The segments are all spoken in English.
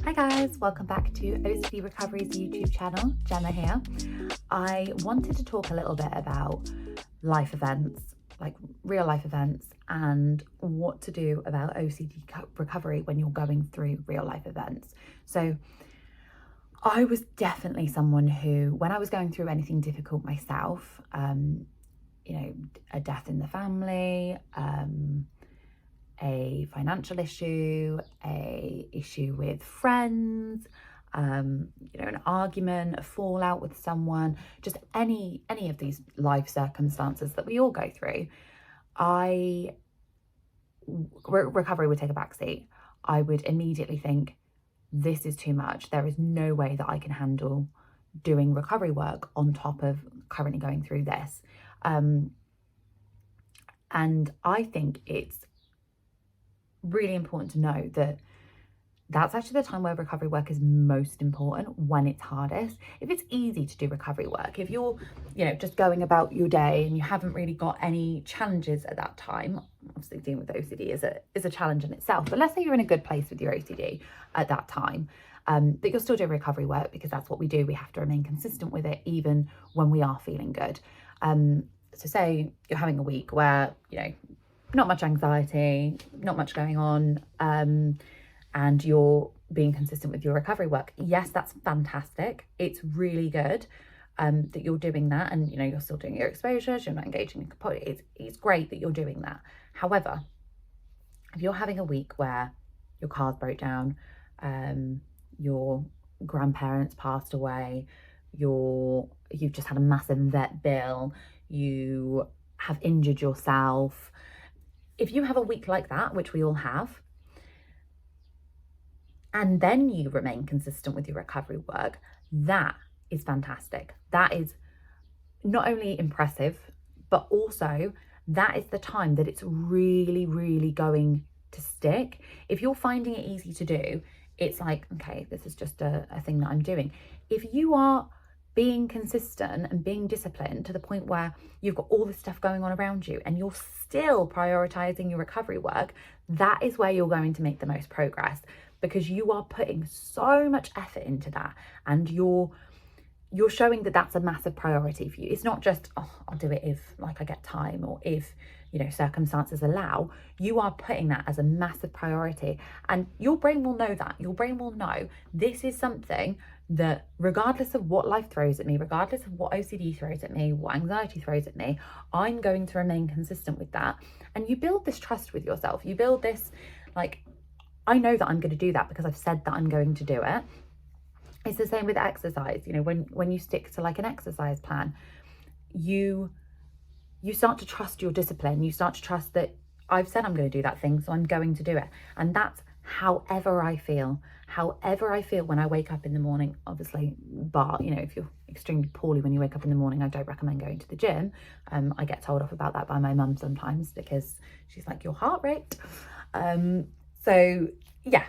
Hi guys, welcome back to OCD Recovery's YouTube channel. Gemma here. I wanted to talk a little bit about life events, like real life events, and what to do about OCD recovery when you're going through real life events. So I was definitely someone who, when I was going through anything difficult myself, a death in the family, a financial issue, a issue with friends, an argument, a fallout with someone, just any of these life circumstances that we all go through, recovery would take a backseat. I would immediately think, this is too much. There is no way that I can handle doing recovery work on top of currently going through this. And I think it's really important to know that that's actually the time where recovery work is most important, when it's hardest. If it's easy to do recovery work, if you're, just going about your day and you haven't really got any challenges at that time, obviously dealing with OCD is a challenge in itself, but let's say you're in a good place with your OCD at that time, that you're still doing recovery work, because that's what we do. We have to remain consistent with it even when we are feeling good. So say you're having a week where, not much anxiety, not much going on, and you're being consistent with your recovery work. Yes, that's fantastic. It's really good that you're doing that, and you're still doing your exposures, you're not engaging in component. It's great that you're doing that. However, if you're having a week where your car's broke down, your grandparents passed away, you've just had a massive vet bill, you have injured yourself, if you have a week like that, which we all have, and then you remain consistent with your recovery work, that is fantastic. That is not only impressive, but also that is the time that it's really, really going to stick. If you're finding it easy to do, it's like, okay, this is just a thing that I'm doing. If you are being consistent and being disciplined to the point where you've got all this stuff going on around you and you're still prioritizing your recovery work, that is where you're going to make the most progress, because you are putting so much effort into that, and you're showing that that's a massive priority for you. It's not just, oh, I'll do it if I get time, or if circumstances allow. You are putting that as a massive priority, and your brain will know that. Your brain will know this is something that, regardless of what life throws at me, regardless of what OCD throws at me, what anxiety throws at me, I'm going to remain consistent with that. And you build this trust with yourself. You build this, I know that I'm going to do that because I've said that I'm going to do it. It's the same with exercise. When you stick to an exercise plan, you start to trust your discipline. You start to trust that I've said I'm going to do that thing, so I'm going to do it. And that's however I feel when I wake up in the morning. Obviously, if you're extremely poorly when you wake up in the morning, I don't recommend going to the gym. I get told off about that by my mum sometimes, because she's like, your heart rate. So yeah,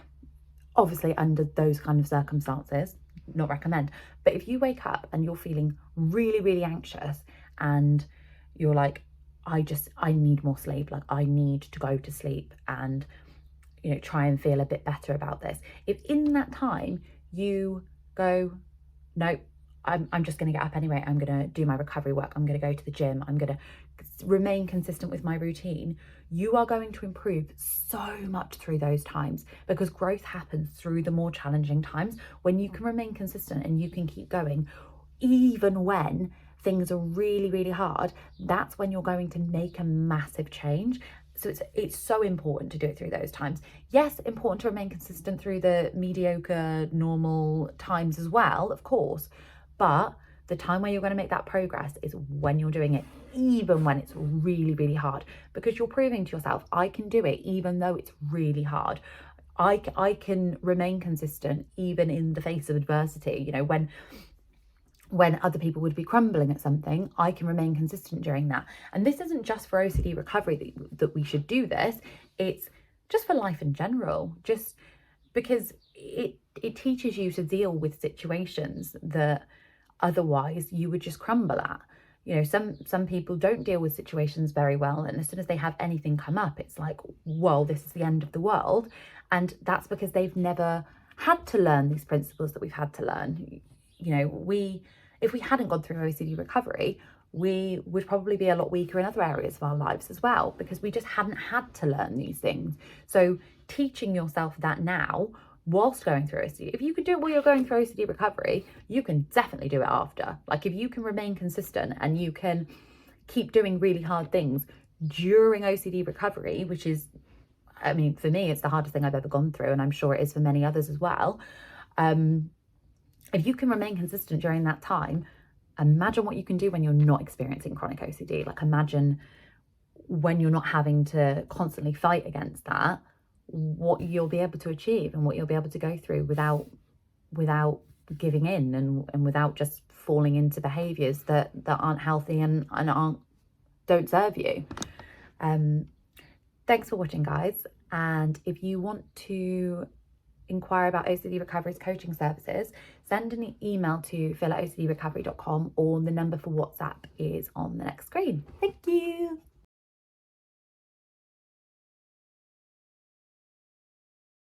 obviously under those kind of circumstances, not recommend. But if you wake up and you're feeling really, really anxious, and you're like, I need more sleep, I need to go to sleep and try and feel a bit better about this. If in that time you go, no, I'm just going to get up anyway, I'm going to do my recovery work, I'm going to go to the gym, I'm going to remain consistent with my routine, you are going to improve so much through those times, because growth happens through the more challenging times. When you can remain consistent and you can keep going, even when things are really, really hard, that's when you're going to make a massive change. So it's so important to do it through those times. Yes, important to remain consistent through the mediocre, normal times as well, of course, but the time where you're going to make that progress is when you're doing it, even when it's really, really hard, because you're proving to yourself, I can do it even though it's really hard. I can remain consistent even in the face of adversity. When other people would be crumbling at something, I can remain consistent during that. And this isn't just for OCD recovery that we should do this. It's just for life in general, just because it teaches you to deal with situations that otherwise you would just crumble at. Some people don't deal with situations very well, and as soon as they have anything come up, it's like, well, this is the end of the world. And that's because they've never had to learn these principles that we've had to learn. You know, if we hadn't gone through OCD recovery, we would probably be a lot weaker in other areas of our lives as well, because we just hadn't had to learn these things. So teaching yourself that now whilst going through OCD, if you can do it while you're going through OCD recovery, you can definitely do it after. Like, if you can remain consistent and you can keep doing really hard things during OCD recovery, which is, I mean, for me, it's the hardest thing I've ever gone through, and I'm sure it is for many others as well. If you can remain consistent during that time, imagine what you can do when you're not experiencing chronic OCD. Like, imagine when you're not having to constantly fight against that, what you'll be able to achieve and what you'll be able to go through without giving in, and without just falling into behaviors that aren't healthy and don't serve you. Thanks for watching, guys. And if you want to inquire about OCD Recovery's coaching services, send an email to phil@ocdrecovery.com, or the number for WhatsApp is on the next screen. Thank you.